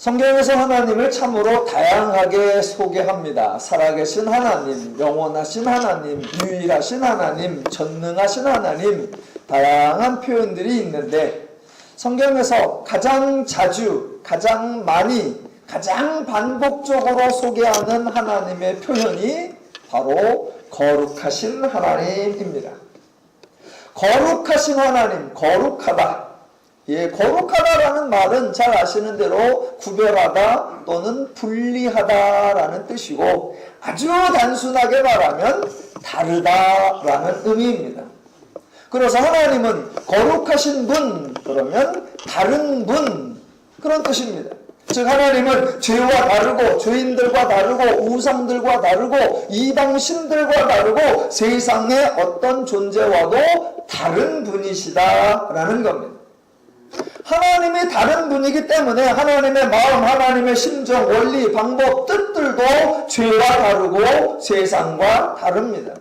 성경에서 하나님을 참으로 다양하게 소개합니다. 살아계신 하나님, 영원하신 하나님, 유일하신 하나님, 전능하신 하나님, 다양한 표현들이 있는데 성경에서 가장 자주, 가장 많이, 가장 반복적으로 소개하는 하나님의 표현이 바로 거룩하신 하나님입니다. 거룩하신 하나님, 거룩하다. 예, 거룩하다라는 말은 잘 아시는 대로 구별하다 또는 분리하다라는 뜻이고 아주 단순하게 말하면 다르다라는 의미입니다. 그래서 하나님은 거룩하신 분, 그러면 다른 분, 그런 뜻입니다. 즉 하나님은 죄와 다르고 죄인들과 다르고 우상들과 다르고 이방신들과 다르고 세상의 어떤 존재와도 다른 분이시다라는 겁니다. 하나님이 다른 분이기 때문에 하나님의 마음, 하나님의 심정, 원리, 방법, 뜻들도 죄와 다르고 세상과 다릅니다.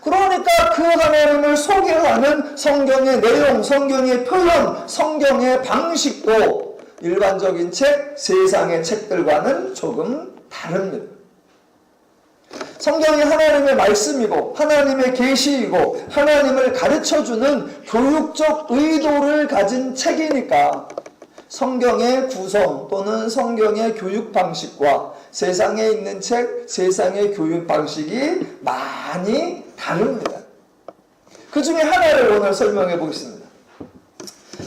그러니까 그 하나님을 소개하는 성경의 내용, 성경의 표현, 성경의 방식도 일반적인 책, 세상의 책들과는 조금 다릅니다. 성경이 하나님의 말씀이고 하나님의 계시이고 하나님을 가르쳐주는 교육적 의도를 가진 책이니까 성경의 구성 또는 성경의 교육 방식과 세상에 있는 책, 세상의 교육 방식이 많이 다릅니다. 그 중에 하나를 오늘 설명해 보겠습니다.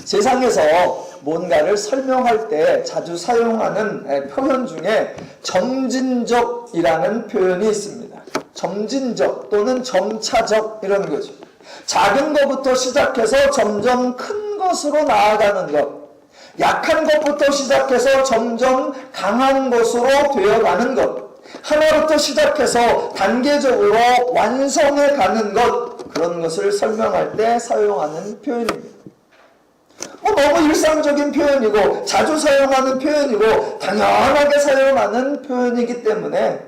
세상에서 뭔가를 설명할 때 자주 사용하는 표현 중에 점진적이라는 표현이 있습니다. 점진적 또는 점차적 이런 거죠. 작은 것부터 시작해서 점점 큰 것으로 나아가는 것. 약한 것부터 시작해서 점점 강한 것으로 되어가는 것. 하나부터 시작해서 단계적으로 완성해 가는 것. 그런 것을 설명할 때 사용하는 표현입니다. 너무 일상적인 표현이고 자주 사용하는 표현이고 당연하게 사용하는 표현이기 때문에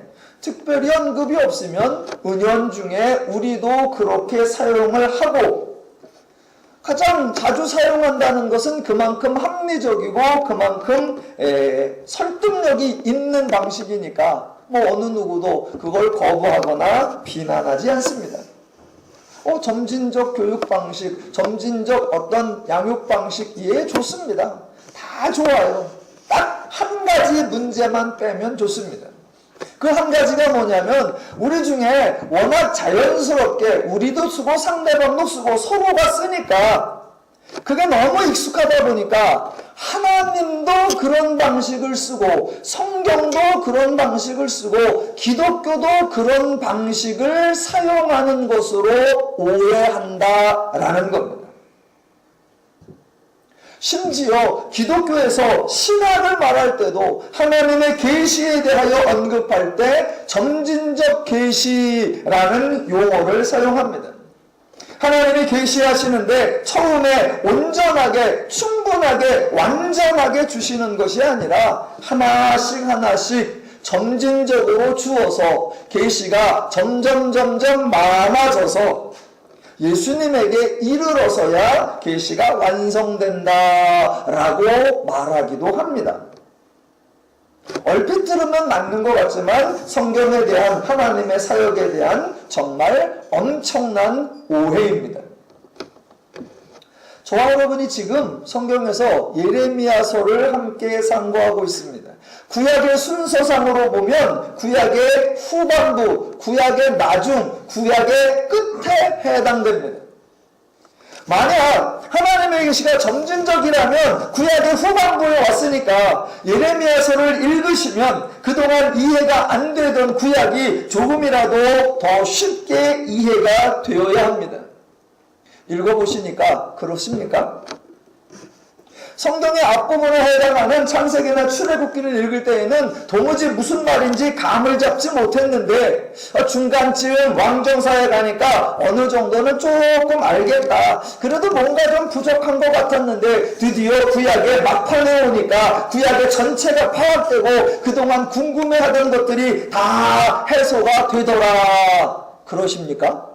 특별히 언급이 없으면 은연중에 우리도 그렇게 사용을 하고 가장 자주 사용한다는 것은 그만큼 합리적이고 그만큼 설득력이 있는 방식이니까 어느 누구도 그걸 거부하거나 비난하지 않습니다. 점진적 교육 방식, 점진적 어떤 양육 방식, 예, 좋습니다. 다 좋아요. 딱 한 가지 문제만 빼면 좋습니다. 그 한 가지가 뭐냐면 우리 중에 워낙 자연스럽게 우리도 쓰고 상대방도 쓰고 서로가 쓰니까 그게 너무 익숙하다 보니까 하나님도 그런 방식을 쓰고 성경도 그런 방식을 쓰고 기독교도 그런 방식을 사용하는 것으로 오해한다라는 겁니다. 심지어 기독교에서 신학을 말할 때도 하나님의 계시에 대하여 언급할 때 점진적 계시라는 용어를 사용합니다. 하나님이 계시하시는데 처음에 온전하게, 충분하게, 완전하게 주시는 것이 아니라 하나씩 하나씩 점진적으로 주어서 계시가 점점 많아져서 예수님에게 이르러서야 계시가 완성된다라고 말하기도 합니다. 얼핏 들으면 맞는 것 같지만 성경에 대한 하나님의 사역에 대한 정말 엄청난 오해입니다. 저와 여러분이 지금 성경에서 예레미야서를 함께 상고하고 있습니다. 구약의 순서상으로 보면 구약의 후반부, 구약의 나중, 구약의 끝에 해당됩니다. 만약 하나님의 계시가 점진적이라면 구약의 후반부에 왔으니까 예레미야서를 읽으시면 그동안 이해가 안 되던 구약이 조금이라도 더 쉽게 이해가 되어야 합니다. 읽어보시니까 그렇습니까? 성경의 앞부분에 해당하는 창세기나 출애굽기를 읽을 때에는 도무지 무슨 말인지 감을 잡지 못했는데 중간쯤 왕정사에 가니까 어느 정도는 조금 알겠다. 그래도 뭔가 좀 부족한 것 같았는데 드디어 구약의 막판에 오니까 구약의 전체가 파악되고 그동안 궁금해하던 것들이 다 해소가 되더라. 그러십니까?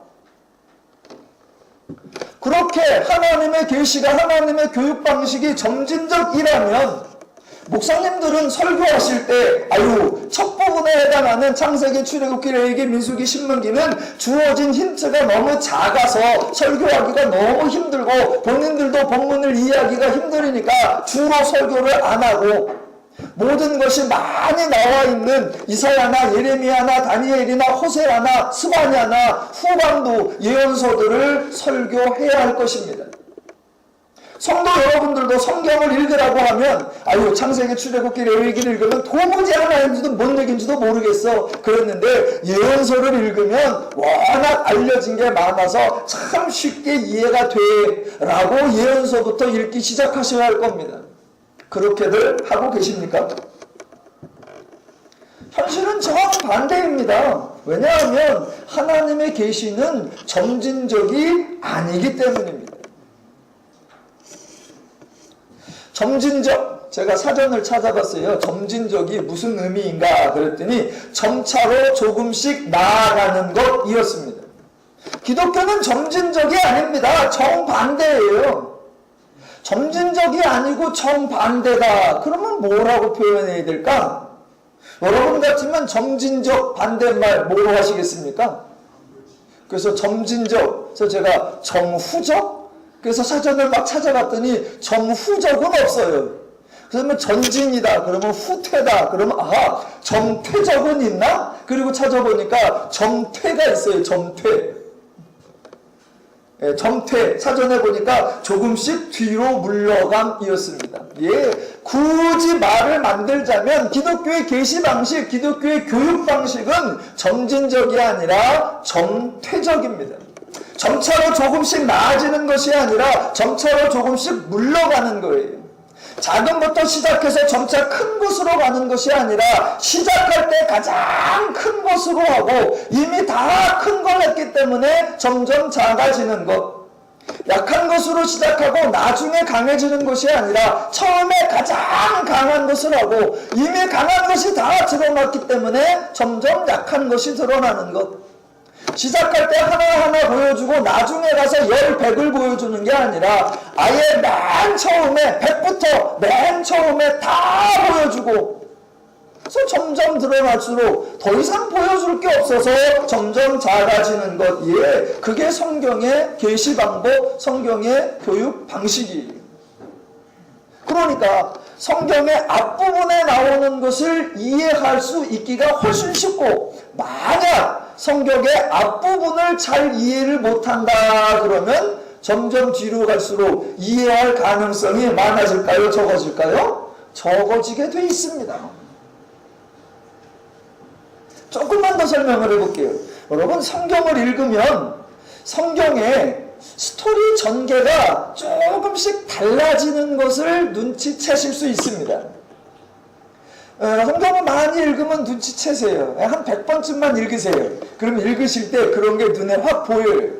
그렇게 하나님의 계시가 하나님의 교육 방식이 점진적이라면 목사님들은 설교하실 때 첫 부분에 해당하는 창세기, 출애굽기, 레위기, 민수기, 신명기는 주어진 힌트가 너무 작아서 설교하기가 너무 힘들고 본인들도 본문을 이해하기가 힘들으니까 주로 설교를 안 하고 모든 것이 많이 나와 있는 이사야나 예레미야나 다니엘이나 호세아나 스바냐나 후반부 예언서들을 설교해야 할 것입니다. 성도 여러분들도 성경을 읽으라고 하면 창세기, 출애굽기, 레위기를 읽으면 도무지 하나님인지도 뭔 얘기인지도 모르겠어 그랬는데 예언서를 읽으면 워낙 알려진 게 많아서 참 쉽게 이해가 돼 라고 예언서부터 읽기 시작하셔야 할 겁니다. 그렇게들 하고 계십니까? 현실은 정반대입니다. 왜냐하면 하나님의 계시는 점진적이 아니기 때문입니다. 점진적, 제가 사전을 찾아봤어요. 점진적이 무슨 의미인가 그랬더니 점차로 조금씩 나아가는 것이었습니다. 기독교는 점진적이 아닙니다. 정반대예요. 점진적이 아니고 정반대다. 그러면 뭐라고 표현해야 될까? 여러분 같으면 점진적 반대말 뭐로 하시겠습니까? 그래서 점진적, 그래서 제가 정후적? 그래서 사전을 막 찾아봤더니 정후적은 없어요. 그러면 전진이다. 그러면 후퇴다. 그러면 정퇴적은 있나? 그리고 찾아보니까 정퇴가 있어요. 정퇴. 정퇴. 사전에 보니까 조금씩 뒤로 물러감이었습니다. 굳이 말을 만들자면 기독교의 계시 방식, 기독교의 교육 방식은 점진적이 아니라 정퇴적입니다. 점차로 조금씩 나아지는 것이 아니라 점차로 조금씩 물러가는 거예요. 작은부터 시작해서 점차 큰 곳으로 가는 것이 아니라 시작할 때 가장 큰 것으로 하고 이미 다 큰 걸 했기 때문에 점점 작아지는 것. 약한 것으로 시작하고 나중에 강해지는 것이 아니라 처음에 가장 강한 것을 하고 이미 강한 것이 다 드러났기 때문에 점점 약한 것이 드러나는 것. 시작할 때 하나하나 보여주고 나중에 가서 100을 보여주는 게 아니라 아예 맨 처음에 100부터 맨 처음에 다 보여주고 그래서 점점 드러날수록 더 이상 보여줄 게 없어서 점점 작아지는 것. 그게 성경의 계시 방법, 성경의 교육 방식이에요. 그러니까 성경의 앞부분에 나오는 것을 이해할 수 있기가 훨씬 쉽고 만약 성경의 앞부분을 잘 이해를 못한다 그러면 점점 뒤로 갈수록 이해할 가능성이 많아질까요? 적어질까요? 적어지게 돼 있습니다. 조금만 더 설명을 해볼게요. 여러분 성경을 읽으면 성경의 스토리 전개가 조금씩 달라지는 것을 눈치채실 수 있습니다. 성경을 많이 읽으면 눈치채세요. 한 100번쯤만 읽으세요. 그럼 읽으실 때 그런 게 눈에 확 보여요.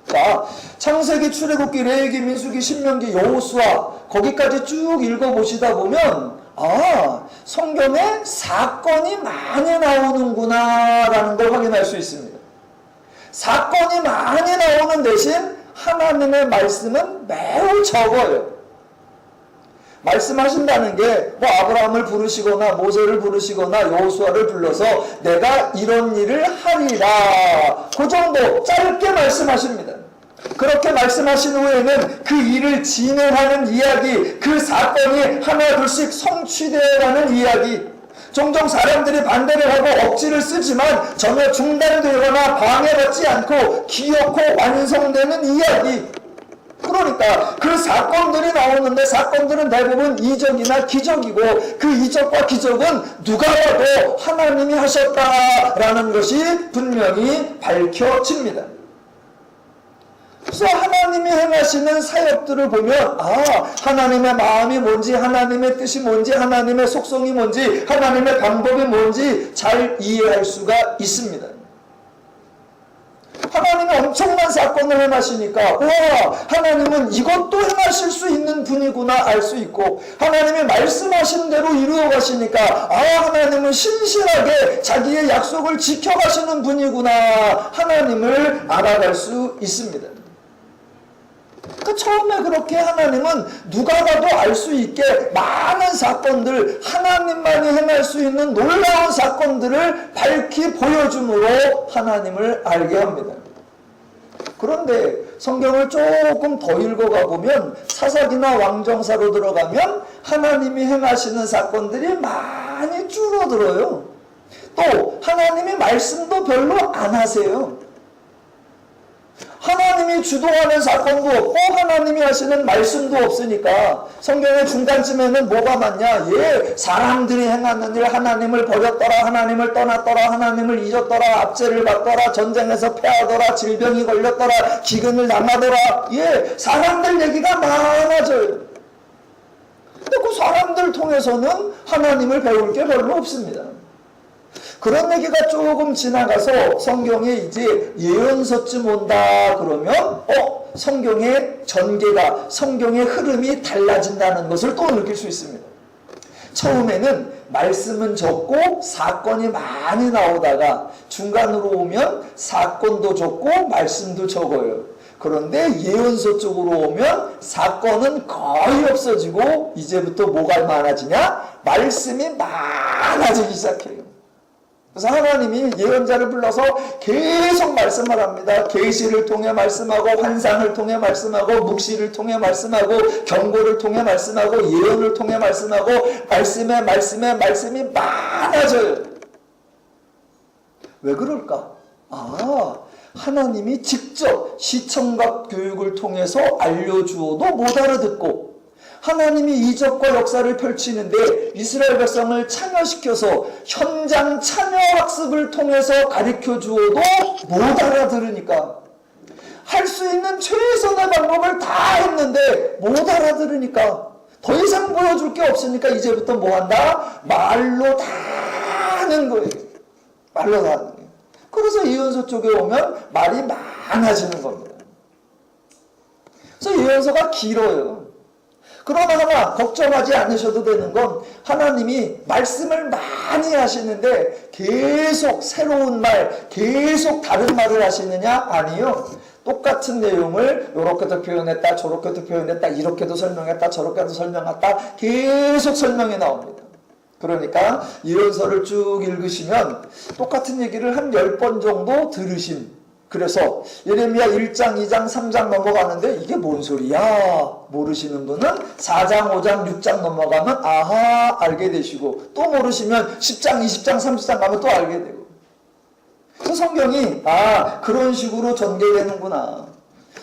자, 창세기, 출애굽기, 레위기, 민수기, 신명기, 여호수아 거기까지 쭉 읽어보시다 보면 성경에 사건이 많이 나오는구나 라는 걸 확인할 수 있습니다. 사건이 많이 나오는 대신 하나님의 말씀은 매우 적어요. 말씀하신다는 게 아브라함을 부르시거나 모세를 부르시거나 여호수아를 불러서 내가 이런 일을 하리라 그 정도 짧게 말씀하십니다. 그렇게 말씀하신 후에는 그 일을 진행하는 이야기, 그 사건이 하나 둘씩 성취되어가는 이야기. 종종 사람들이 반대를 하고 억지를 쓰지만 전혀 중단되거나 방해받지 않고 기어코 완성되는 이야기. 그러니까 그 사건들이 나오는데 사건들은 대부분 이적이나 기적이고 그 이적과 기적은 누가 봐도 하나님이 하셨다라는 것이 분명히 밝혀집니다. 그래서 하나님이 행하시는 사역들을 보면 하나님의 마음이 뭔지, 하나님의 뜻이 뭔지, 하나님의 속성이 뭔지, 하나님의 방법이 뭔지 잘 이해할 수가 있습니다. 하나님이 엄청난 사건을 행하시니까 하나님은 이것도 행하실 수 있는 분이구나 알 수 있고 하나님이 말씀하신 대로 이루어 가시니까 하나님은 신실하게 자기의 약속을 지켜가시는 분이구나 하나님을 알아갈 수 있습니다. 그 처음에 그렇게 하나님은 누가 봐도 알 수 있게 많은 사건들, 하나님만이 행할 수 있는 놀라운 사건들을 밝히 보여줌으로 하나님을 알게 합니다. 그런데 성경을 조금 더 읽어가 보면 사사기나 왕정사로 들어가면 하나님이 행하시는 사건들이 많이 줄어들어요. 또 하나님이 말씀도 별로 안 하세요. 하나님이 주도하는 사건도 없고 하나님이 하시는 말씀도 없으니까 성경의 중간쯤에는 뭐가 많냐? 예, 사람들이 행하는 일, 하나님을 버렸더라, 하나님을 떠났더라, 하나님을 잊었더라, 압제를 받더라, 전쟁에서 패하더라, 질병이 걸렸더라, 기근을 당하더라. 예, 사람들 얘기가 많아져요. 근데 그 사람들 통해서는 하나님을 배울 게 별로 없습니다. 그런 얘기가 조금 지나가서 성경에 이제 예언서쯤 온다 그러면 성경의 전개가, 성경의 흐름이 달라진다는 것을 또 느낄 수 있습니다. 처음에는 말씀은 적고 사건이 많이 나오다가 중간으로 오면 사건도 적고 말씀도 적어요. 그런데 예언서 쪽으로 오면 사건은 거의 없어지고 이제부터 뭐가 많아지냐? 말씀이 많아지기 시작해요. 그래서 하나님이 예언자를 불러서 계속 말씀을 합니다. 계시를 통해 말씀하고 환상을 통해 말씀하고 묵시를 통해 말씀하고 경고를 통해 말씀하고 예언을 통해 말씀하고 말씀이 많아져요. 왜 그럴까? 하나님이 직접 시청각 교육을 통해서 알려주어도 못 알아듣고 하나님이 이적과 역사를 펼치는데 이스라엘 백성을 참여시켜서 현장 참여 학습을 통해서 가르쳐 주어도 못 알아들으니까 할 수 있는 최선의 방법을 다 했는데 못 알아들으니까 더 이상 보여줄 게 없으니까 이제부터 뭐 한다? 말로 다 하는 거예요. 말로 다 하는 거예요. 그래서 예언서 쪽에 오면 말이 많아지는 겁니다. 그래서 예언서가 길어요. 그러나 하나 걱정하지 않으셔도 되는 건 하나님이 말씀을 많이 하시는데 계속 새로운 말, 계속 다른 말을 하시느냐? 아니요. 똑같은 내용을 이렇게도 표현했다, 저렇게도 표현했다, 이렇게도 설명했다, 저렇게도 설명했다, 계속 설명이 나옵니다. 그러니까 예언서를 쭉 읽으시면 똑같은 얘기를 한 10번 정도 들으심. 그래서 예레미야 1장, 2장, 3장 넘어가는데 이게 뭔 소리야? 모르시는 분은 4장, 5장, 6장 넘어가면 아하 알게 되시고 또 모르시면 10장, 20장, 30장 가면 또 알게 되고 그 성경이 그런 식으로 전개되는구나.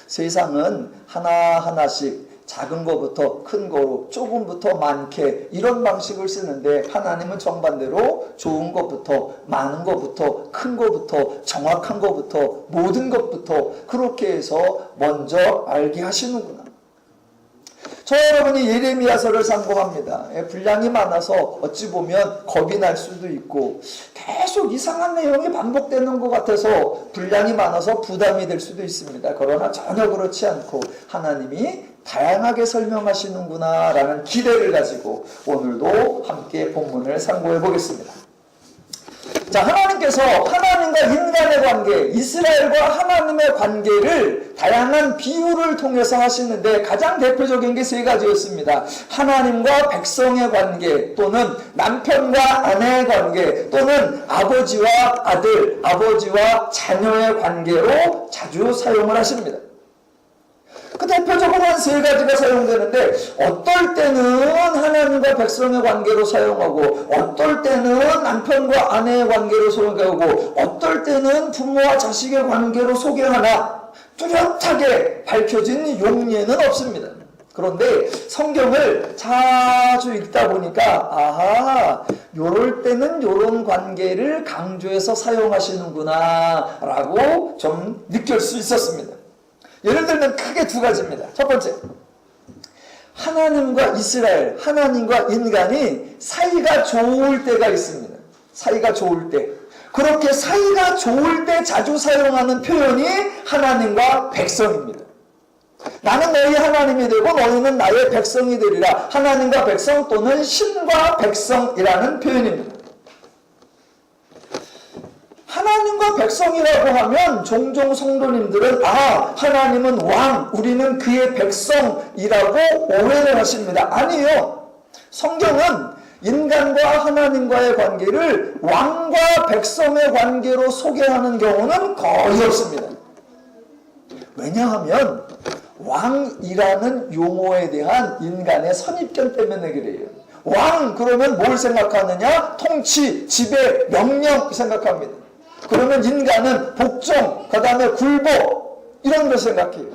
세상은 하나하나씩 작은 거부터 큰 거로 조금부터 많게 이런 방식을 쓰는데 하나님은 정반대로 좋은 것부터 많은 것부터 큰 것부터 정확한 것부터 모든 것부터 그렇게 해서 먼저 알게 하시는구나. 저 여러분이 예레미야서를 상고합니다. 분량이 많아서 어찌 보면 겁이 날 수도 있고 계속 이상한 내용이 반복되는 것 같아서 분량이 많아서 부담이 될 수도 있습니다. 그러나 전혀 그렇지 않고 하나님이 다양하게 설명하시는구나 라는 기대를 가지고 오늘도 함께 본문을 상고해 보겠습니다. 자, 하나님께서 하나님과 인간의 관계, 이스라엘과 하나님의 관계를 다양한 비유를 통해서 하시는데 가장 대표적인 게 세 가지였습니다. 하나님과 백성의 관계, 또는 남편과 아내의 관계, 또는 아버지와 아들, 아버지와 자녀의 관계로 자주 사용을 하십니다. 그 대표적으로 한 세 가지가 사용되는데 어떨 때는 하나님과 백성의 관계로 사용하고 어떨 때는 남편과 아내의 관계로 소개하고 어떨 때는 부모와 자식의 관계로 소개하나 뚜렷하게 밝혀진 용례는 없습니다. 그런데 성경을 자주 읽다 보니까 요럴 때는 요런 관계를 강조해서 사용하시는구나 라고 좀 느낄 수 있었습니다. 예를 들면 크게 두 가지입니다. 첫 번째, 하나님과 이스라엘, 하나님과 인간이 사이가 좋을 때가 있습니다. 사이가 좋을 때. 그렇게 사이가 좋을 때 자주 사용하는 표현이 하나님과 백성입니다. 나는 너희 하나님이 되고 너희는 나의 백성이 되리라. 하나님과 백성 또는 신과 백성이라는 표현입니다. 하나님과 백성이라고 하면 종종 성도님들은 하나님은 왕, 우리는 그의 백성이라고 오해를 하십니다. 아니에요. 성경은 인간과 하나님과의 관계를 왕과 백성의 관계로 소개하는 경우는 거의 없습니다. 왜냐하면 왕이라는 용어에 대한 인간의 선입견 때문에 그래요. 왕 그러면 뭘 생각하느냐? 통치, 지배, 명령 생각합니다. 그러면 인간은 복종, 그 다음에 굴복 이런 걸 생각해요.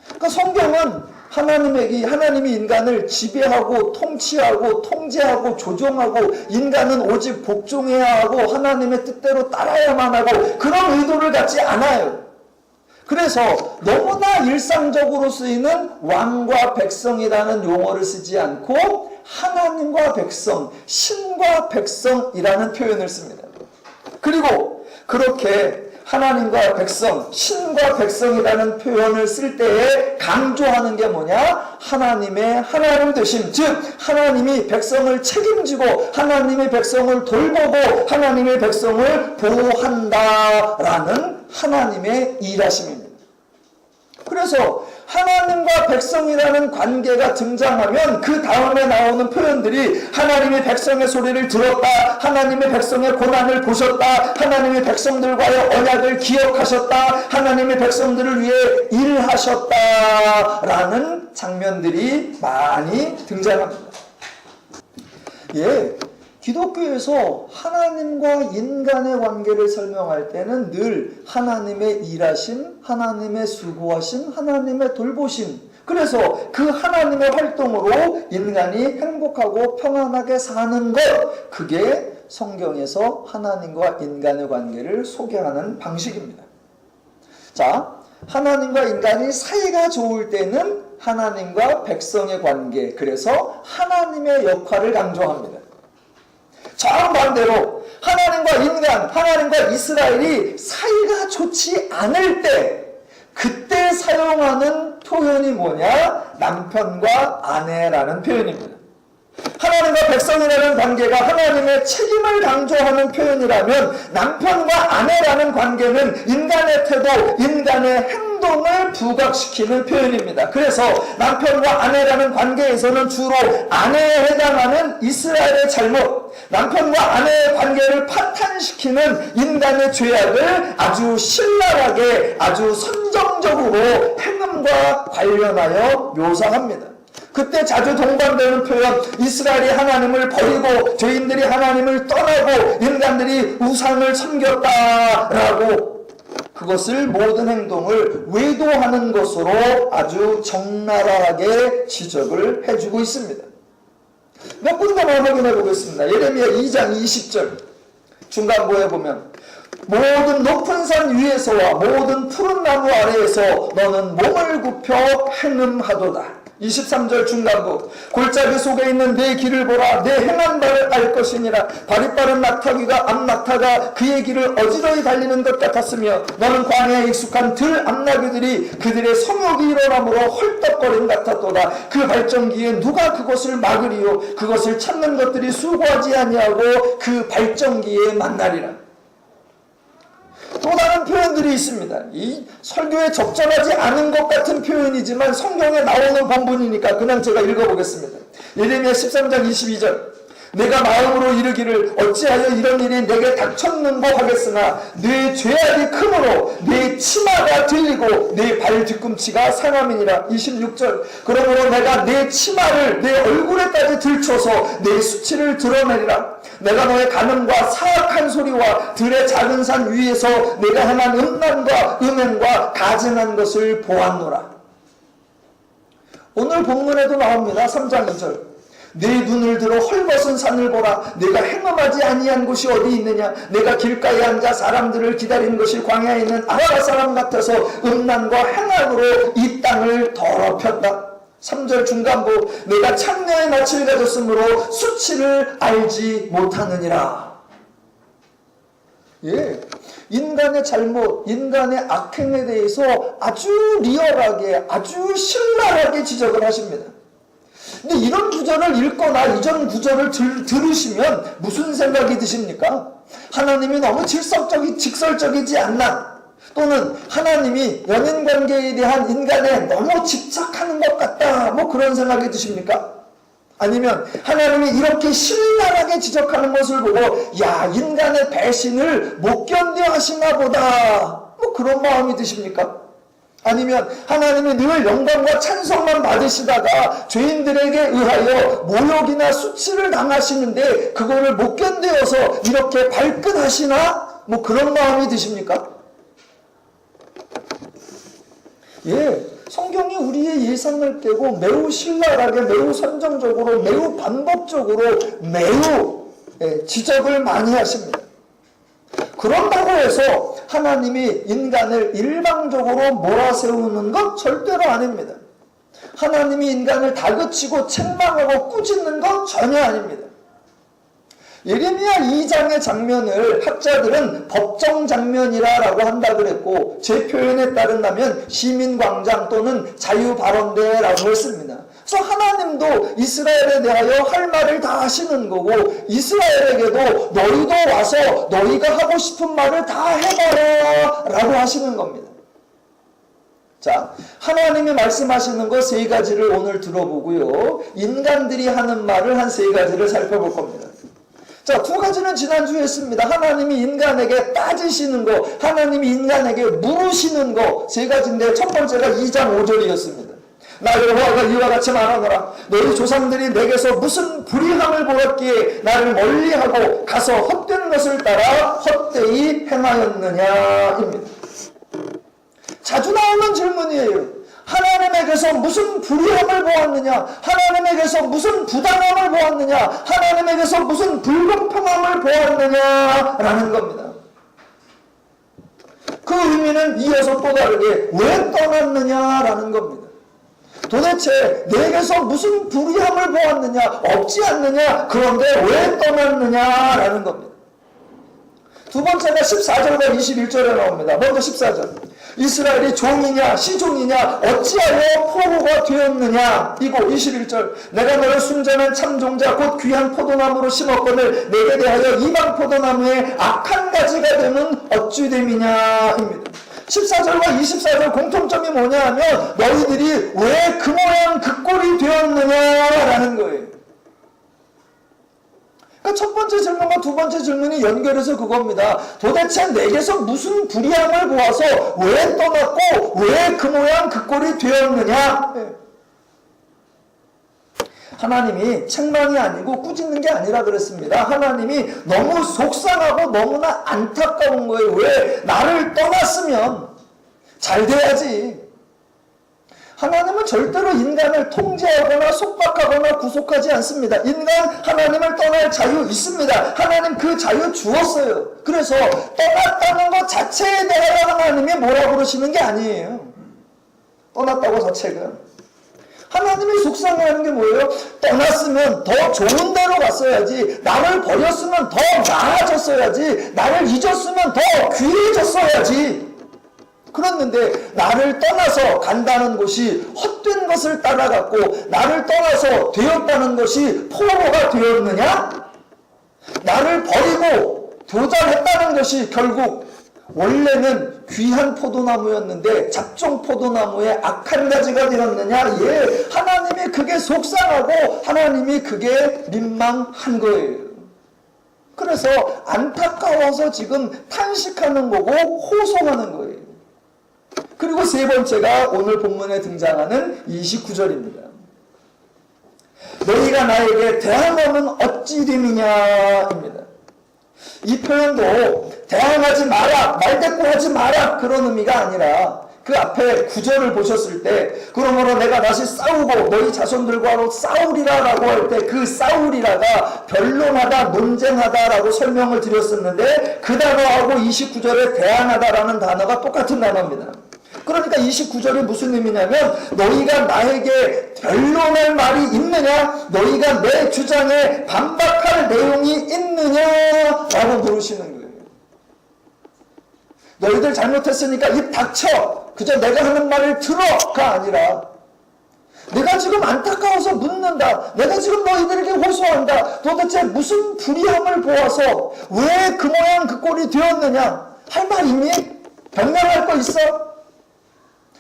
그러니까 성경은 하나님이 인간을 지배하고 통치하고 통제하고 조종하고 인간은 오직 복종해야 하고 하나님의 뜻대로 따라야만 하고 그런 의도를 갖지 않아요. 그래서 너무나 일상적으로 쓰이는 왕과 백성이라는 용어를 쓰지 않고 하나님과 백성, 신과 백성이라는 표현을 씁니다. 그리고 그렇게 하나님과 백성, 신과 백성이라는 표현을 쓸 때에 강조하는 게 뭐냐? 하나님의 하나님 되심, 즉 하나님이 백성을 책임지고 하나님의 백성을 돌보고 하나님의 백성을 보호한다라는 하나님의 일하심입니다. 그래서 하나님과 백성이라는 관계가 등장하면 그 다음에 나오는 표현들이 하나님의 백성의 소리를 들었다, 하나님의 백성의 고난을 보셨다, 하나님의 백성들과의 언약을 기억하셨다, 하나님의 백성들을 위해 일하셨다라는 장면들이 많이 등장합니다. 기독교에서 하나님과 인간의 관계를 설명할 때는 늘 하나님의 일하심, 하나님의 수고하심, 하나님의 돌보심, 그래서 그 하나님의 활동으로 인간이 행복하고 평안하게 사는 것, 그게 성경에서 하나님과 인간의 관계를 소개하는 방식입니다. 자, 하나님과 인간이 사이가 좋을 때는 하나님과 백성의 관계, 그래서 하나님의 역할을 강조합니다. 정반대로 하나님과 인간, 하나님과 이스라엘이 사이가 좋지 않을 때 그때 사용하는 표현이 뭐냐? 남편과 아내라는 표현입니다. 하나님과 백성이라는 관계가 하나님의 책임을 강조하는 표현이라면 남편과 아내라는 관계는 인간의 태도, 인간의 행동을 부각시키는 표현입니다. 그래서 남편과 아내라는 관계에서는 주로 아내에 해당하는 이스라엘의 잘못, 남편과 아내의 관계를 파탄시키는 인간의 죄악을 아주 신랄하게, 아주 선정적으로 행음과 관련하여 묘사합니다. 그때 자주 동반되는 표현, 이스라엘이 하나님을 버리고 죄인들이 하나님을 떠나고 인간들이 우상을 섬겼다라고 그것을 모든 행동을 외도하는 것으로 아주 적나라하게 지적을 해주고 있습니다. 몇 군데만 확인해 보겠습니다. 예레미야 2장 20절 중간부에 보면 모든 높은 산 위에서와 모든 푸른 나무 아래에서 너는 몸을 굽혀 행음하도다. 23절 중간부 골짜기 속에 있는 내 길을 보라 내 행한 바를 알 것이니라. 발이 빠른 낙타귀가 암낙타가 그의 길을 어지러이 달리는 것 같았으며 너는 광야에 익숙한 들 암나귀들이 그들의 성욕이 일어남으로 헐떡거림 같았도다. 그 발전기에 누가 그것을 막으리요 그것을 찾는 것들이 수고하지 아니하고 그 발전기에 만나리라. 또 다른 표현들이 있습니다. 이 설교에 적절하지 않은 것 같은 표현이지만 성경에 나오는 본문이니까 그냥 제가 읽어보겠습니다. 예레미야 13장 22절 내가 마음으로 이르기를 어찌하여 이런 일이 내게 닥쳤는고 하겠으나 내 죄악이 크므로 내 치마가 들리고 내 발 뒤꿈치가 상함이니라. 26절 그러므로 내가 내 치마를 내 얼굴에까지 들춰서 내 수치를 드러내리라. 내가 너의 간음과 사악한 소리와 들의 작은 산 위에서 내가 행한 음란과 음행과 가증한 것을 보았노라. 오늘 본문에도 나옵니다. 3장 2절 내 눈을 들어 헐벗은 산을 보라. 내가 행음하지 아니한 곳이 어디 있느냐. 내가 길가에 앉아 사람들을 기다리는 것이 광야에 있는 아라바 사람 같아서 음란과 행악으로 이 땅을 더럽혔다. 3절 중간부 내가 창녀의 낯을 가졌으므로 수치를 알지 못하느니라. 인간의 잘못, 인간의 악행에 대해서 아주 리얼하게, 아주 신랄하게 지적을 하십니다. 근데 이런 구절을 읽거나 이전 구절을 들으시면 무슨 생각이 드십니까? 하나님이 너무 직설적이지 않나? 또는 하나님이 연인관계에 대한 인간에 너무 집착하는 것 같다, 뭐 그런 생각이 드십니까? 아니면 하나님이 이렇게 신랄하게 지적하는 것을 보고 야, 인간의 배신을 못 견뎌 하시나 보다, 뭐 그런 마음이 드십니까? 아니면 하나님이 늘 영광과 찬송만 받으시다가 죄인들에게 의하여 모욕이나 수치를 당하시는데 그거를 못 견뎌서 이렇게 발끈하시나? 뭐 그런 마음이 드십니까? 예, 성경이 우리의 예상을 깨고 매우 신랄하게, 매우 선정적으로, 매우 반복적으로, 매우 지적을 많이 하십니다. 그런다고 해서 하나님이 인간을 일방적으로 몰아세우는 것 절대로 아닙니다. 하나님이 인간을 다그치고 책망하고 꾸짖는 것 전혀 아닙니다. 예레미야 2장의 장면을 학자들은 법정 장면이라고 한다 그랬고, 제 표현에 따른다면 시민광장 또는 자유발언대라고 했습니다. 그래서 하나님도 이스라엘에 대하여 할 말을 다 하시는 거고, 이스라엘에게도 너희도 와서 너희가 하고 싶은 말을 다 해봐라 라고 하시는 겁니다. 자, 하나님이 말씀하시는 거 세 가지를 오늘 들어보고요, 인간들이 하는 말을 한 세 가지를 살펴볼 겁니다. 자, 두 가지는 지난주에 했습니다. 하나님이 인간에게 따지시는 거, 하나님이 인간에게 물으시는 거, 세 가지인데 첫 번째가 2장 5절이었습니다. 나 여호와가 이와 같이 말하노라. 너희 조상들이 내게서 무슨 불의함을 보았기에 나를 멀리하고 가서 헛된 것을 따라 헛되이 행하였느냐입니다. 자주 나오는 질문이에요. 하나님에게서 무슨 불의함을 보았느냐? 하나님에게서 무슨 부당함을 보았느냐? 하나님에게서 무슨 불공평함을 보았느냐? 라는 겁니다. 그 의미는 이어서 또 다르게 왜 떠났느냐라는 겁니다. 도대체 내게서 무슨 불의함을 보았느냐? 없지 않느냐? 그런데 왜 떠났느냐라는 겁니다. 두 번째가 14절과 21절에 나옵니다. 먼저 14절. 이스라엘이 종이냐 시종이냐 어찌하여 포로가 되었느냐. 이고 21절. 내가 너를 순전한 참종자 곧 귀한 포도나무로 심었거늘 내게 대하여 이방 포도나무에 악한 가지가 되면 어찌 됨이냐 입니다. 14절과 24절 공통점이 뭐냐 하면 너희들이 왜 그 모양 그 꼴이 되었느냐라는 거예요. 첫 번째 질문과 두 번째 질문이 연결해서 그겁니다. 도대체 내게서 무슨 불의함을 보아서 왜 떠났고 왜 그 모양 그 꼴이 되었느냐? 하나님이 책망이 아니고 꾸짖는 게 아니라 그랬습니다. 하나님이 너무 속상하고 너무나 안타까운 거예요. 왜? 나를 떠났으면 잘 돼야지. 하나님은 절대로 인간을 통제하거나 속박하거나 구속하지 않습니다. 인간 하나님을 떠날 자유 있습니다. 하나님 그 자유 주었어요. 그래서 떠났다는 것 자체에 대하여 하나님이 뭐라 그러시는 게 아니에요. 떠났다고 자체가. 하나님이 속상해하는 게 뭐예요? 떠났으면 더 좋은 데로 갔어야지, 나를 버렸으면 더 나아졌어야지, 나를 잊었으면 더 귀해졌어야지. 그랬는데 나를 떠나서 간다는 것이 헛된 것을 따라갔고, 나를 떠나서 되었다는 것이 포로가 되었느냐? 나를 버리고 도전했다는 것이 결국 원래는 귀한 포도나무였는데 잡종 포도나무에 악한 가지가 되었느냐? 예, 하나님이 그게 속상하고 하나님이 그게 민망한 거예요. 그래서 안타까워서 지금 탄식하는 거고 호소하는 거예요. 그리고 세 번째가 오늘 본문에 등장하는 29절입니다. 너희가 나에게 대항하면 어찌 됨이냐입니다. 이 표현도 대항하지 마라, 말대꾸하지 마라 그런 의미가 아니라 그 앞에 9절을 보셨을 때 그러므로 내가 다시 싸우고 너희 자손들과 싸우리라 라고 할 때 그 싸우리라가 변론하다, 논쟁하다 라고 설명을 드렸었는데 그 단어하고 29절에 대항하다 라는 단어가 똑같은 단어입니다. 그러니까 29절이 무슨 의미냐면 너희가 나에게 변론할 말이 있느냐? 너희가 내 주장에 반박할 내용이 있느냐? 라고 물으시는 거예요. 너희들 잘못했으니까 입 닥쳐! 그저 내가 하는 말을 들어가 아니라 내가 지금 안타까워서 묻는다. 내가 지금 너희들에게 호소한다. 도대체 무슨 불의함을 보아서 왜 그 모양 그 꼴이 되었느냐? 할 말 있니? 변명할 거 있어?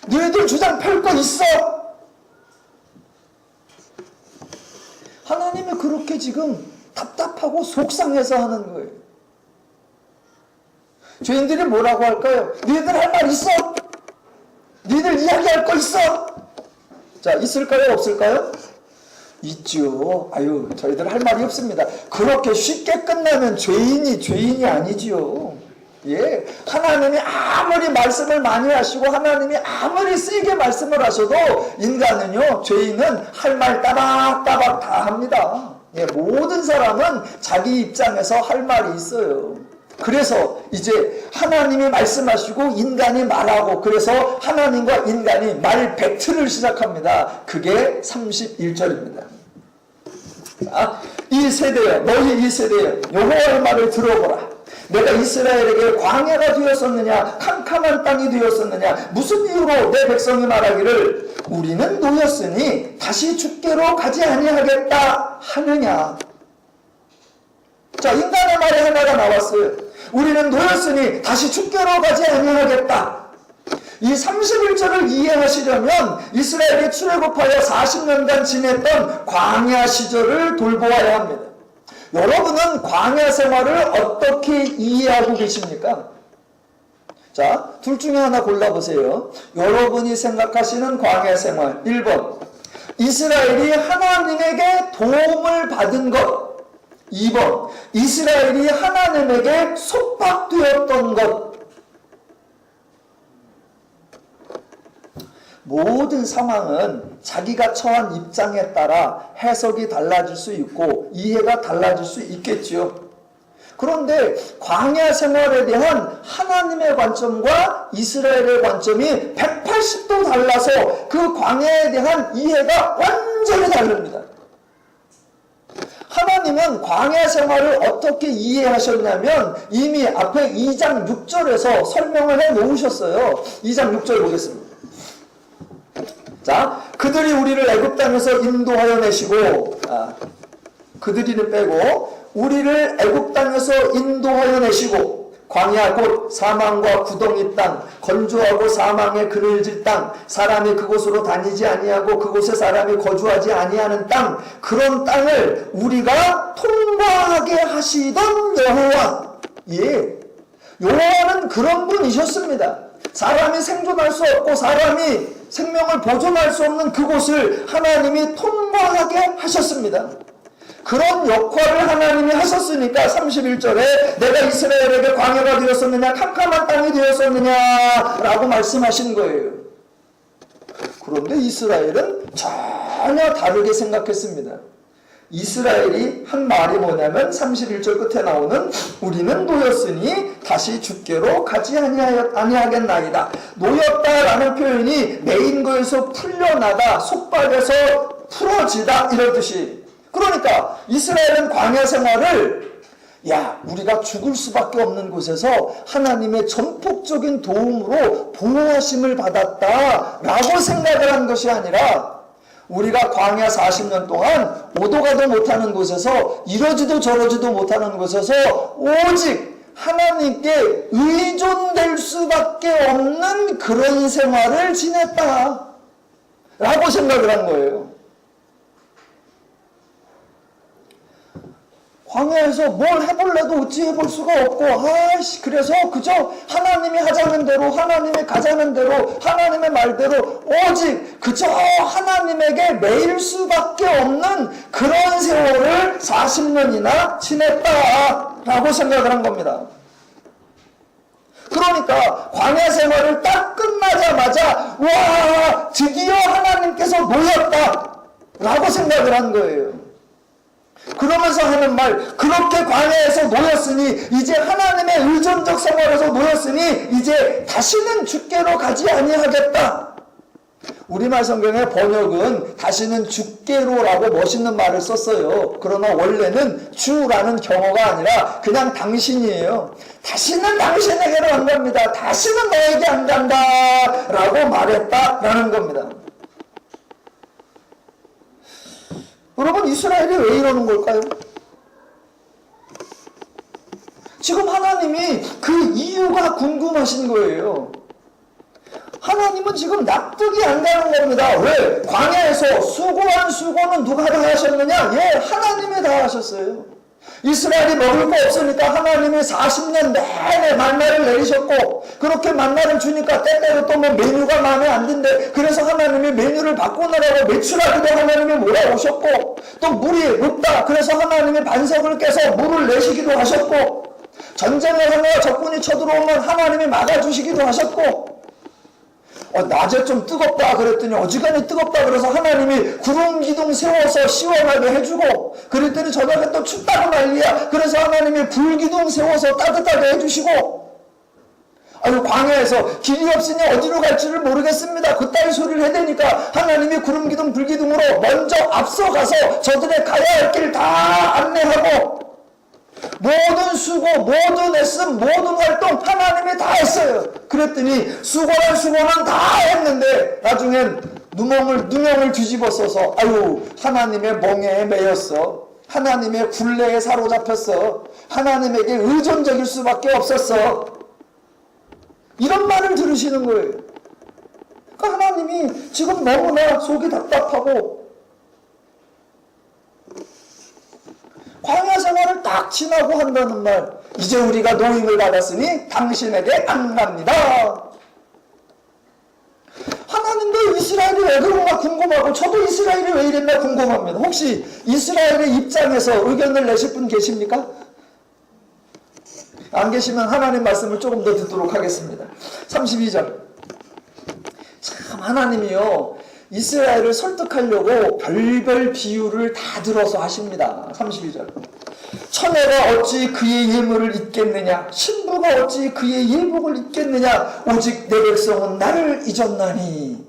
너희들 주장 펼 거 있어? 하나님이 그렇게 지금 답답하고 속상해서 하는 거예요. 죄인들이 뭐라고 할까요? 너희들 할 말 있어? 너희들 이야기할 거 있어? 자, 있을까요? 없을까요? 있죠. 아유, 저희들 할 말이 없습니다. 그렇게 쉽게 끝나면 죄인이 아니지요. 예, 하나님이 아무리 말씀을 많이 하시고 하나님이 아무리 세게 말씀을 하셔도 인간은요, 죄인은 할 말 따박따박 다 합니다. 예, 모든 사람은 자기 입장에서 할 말이 있어요. 그래서 이제 하나님이 말씀하시고 인간이 말하고, 그래서 하나님과 인간이 말 배틀을 시작합니다. 그게 31절입니다. 자, 이 세대여, 너희 이 세대여, 여호와의 말을 들어보라. 내가 이스라엘에게 광야가 되었었느냐, 캄캄한 땅이 되었었느냐, 무슨 이유로 내 백성이 말하기를 우리는 노였으니 다시 죽게로 가지 아니하겠다 하느냐. 자, 인간의 말이 하나가 나왔어요. 우리는 노였으니 다시 죽게로 가지 아니하겠다. 이 31절을 이해하시려면 이스라엘이 출애굽하여 40년간 지냈던 광야 시절을 돌보아야 합니다. 여러분은 광야 생활을 어떻게 이해하고 계십니까? 자, 둘 중에 하나 골라보세요. 여러분이 생각하시는 광야 생활. 1번, 이스라엘이 하나님에게 도움을 받은 것. 2번, 이스라엘이 하나님에게 속박되었던 것. 모든 상황은 자기가 처한 입장에 따라 해석이 달라질 수 있고 이해가 달라질 수 있겠지요. 그런데 광야 생활에 대한 하나님의 관점과 이스라엘의 관점이 180도 달라서 그 광야에 대한 이해가 완전히 다릅니다. 하나님은 광야 생활을 어떻게 이해하셨냐면 이미 앞에 2장 6절에서 설명을 해 놓으셨어요. 2장 6절 보겠습니다. 자, 그들이 우리를 애굽 땅에서 인도하여 내시고, 그들이는 빼고 우리를 애굽 땅에서 인도하여 내시고, 광야 곧 사망과 구덩이 땅, 건조하고 사망의 그늘질 땅, 사람이 그곳으로 다니지 아니하고 그곳에 사람이 거주하지 아니하는 땅, 그런 땅을 우리가 통과하게 하시던 여호와. 예, 여호와는 그런 분이셨습니다. 사람이 생존할 수 없고 사람이 생명을 보존할 수 없는 그곳을 하나님이 통과하게 하셨습니다. 그런 역할을 하나님이 하셨으니까 31절에 내가 이스라엘에게 광야가 되었었느냐, 캄캄한 땅이 되었었느냐 라고 말씀하신 거예요. 그런데 이스라엘은 전혀 다르게 생각했습니다. 이스라엘이 한 말이 뭐냐면 31절 끝에 나오는 우리는 노였으니 다시 죽게로 가지 아니하겠나이다. 노였다라는 표현이 매인 거에서 풀려나다, 속박에서 풀어지다 이런 뜻이. 그러니까 이스라엘은 광야 생활을 우리가 죽을 수밖에 없는 곳에서 하나님의 전폭적인 도움으로 보호하심을 받았다라고 생각을 한 것이 아니라 우리가 광야 40년 동안 오도 가도 못하는 곳에서 이러지도 저러지도 못하는 곳에서 오직 하나님께 의존될 수밖에 없는 그런 생활을 지냈다 라고 생각을 한 거예요. 광야에서 뭘 해볼래도 어찌 해볼 수가 없고, 그래서 그저 하나님이 하자는 대로, 하나님이 가자는 대로, 하나님의 말대로 오직 그저 하나님에게 매일 수밖에 없는 그런 세월을 40년이나 지냈다라고 생각을 한 겁니다. 그러니까 광야 생활을 딱 끝나자마자 와, 드디어 하나님께서 놓였다라고 생각을 한 거예요. 그러면서 하는 말, 그렇게 광야에서 놓였으니 이제 하나님의 의존적 생활에서 놓였으니 이제 다시는 죽게로 가지 아니하겠다. 우리말 성경의 번역은 다시는 죽게로라고 멋있는 말을 썼어요. 그러나 원래는 주라는 경어가 아니라 그냥 당신이에요. 다시는 당신에게로 안 갑니다. 다시는 너에게 안 간다 라고 말했다라는 겁니다. 여러분, 이스라엘이 왜 이러는 걸까요? 지금 하나님이 그 이유가 궁금하신 거예요. 하나님은 지금 납득이 안 가는 겁니다. 왜? 광야에서 수고한 수고는 누가 다 하셨느냐? 예, 하나님이 다 하셨어요. 이스라엘이 먹을 거 없으니까 하나님이 40년 내내 만나를 내리셨고, 그렇게 만나를 주니까 때때로 또 뭐 메뉴가 마음에 안 든대. 그래서 하나님이 메뉴를 바꾸느라고 매출하기도 하나님이 몰아오셨고, 또 물이 없다. 그래서 하나님이 반석을 깨서 물을 내시기도 하셨고, 전쟁을 하며 적군이 쳐들어오면 하나님이 막아주시기도 하셨고, 낮에 좀 뜨겁다 그랬더니 어지간히 뜨겁다 그래서 하나님이 구름 기둥 세워서 시원하게 해주고, 그랬더니 저녁에 또 춥다고 난리야. 그래서 하나님이 불 기둥 세워서 따뜻하게 해주시고, 아유, 광야에서 길이 없으니 어디로 갈지를 모르겠습니다. 그따위 소리를 해대니까 하나님이 구름 기둥 불 기둥으로 먼저 앞서가서 저들의 가야 할 길 다 안내하고, 모든 수고, 모든 애씀, 모든 활동 하나님이 다 했어요. 그랬더니 수고한 수고는 다 했는데 나중엔 누명을 뒤집어 써서 아유, 하나님의 멍에에 매였어. 하나님의 굴레에 사로잡혔어. 하나님에게 의존적일 수밖에 없었어. 이런 말을 들으시는 거예요. 그러니까 하나님이 지금 너무나 속이 답답하고, 광야 생활을 딱 지나고 한다는 말, 이제 우리가 노임을 받았으니 당신에게 안 갑니다. 하나님도 이스라엘이 왜 그런가 궁금하고, 저도 이스라엘이 왜 이랬나 궁금합니다. 혹시 이스라엘의 입장에서 의견을 내실 분 계십니까? 안 계시면 하나님 말씀을 조금 더 듣도록 하겠습니다. 32절. 참, 하나님이요, 이스라엘을 설득하려고 별별 비유를 다 들어서 하십니다. 32절. 처녀가 어찌 그의 예물을 잊겠느냐? 신부가 어찌 그의 예복을 잊겠느냐? 오직 내 백성은 나를 잊었나니.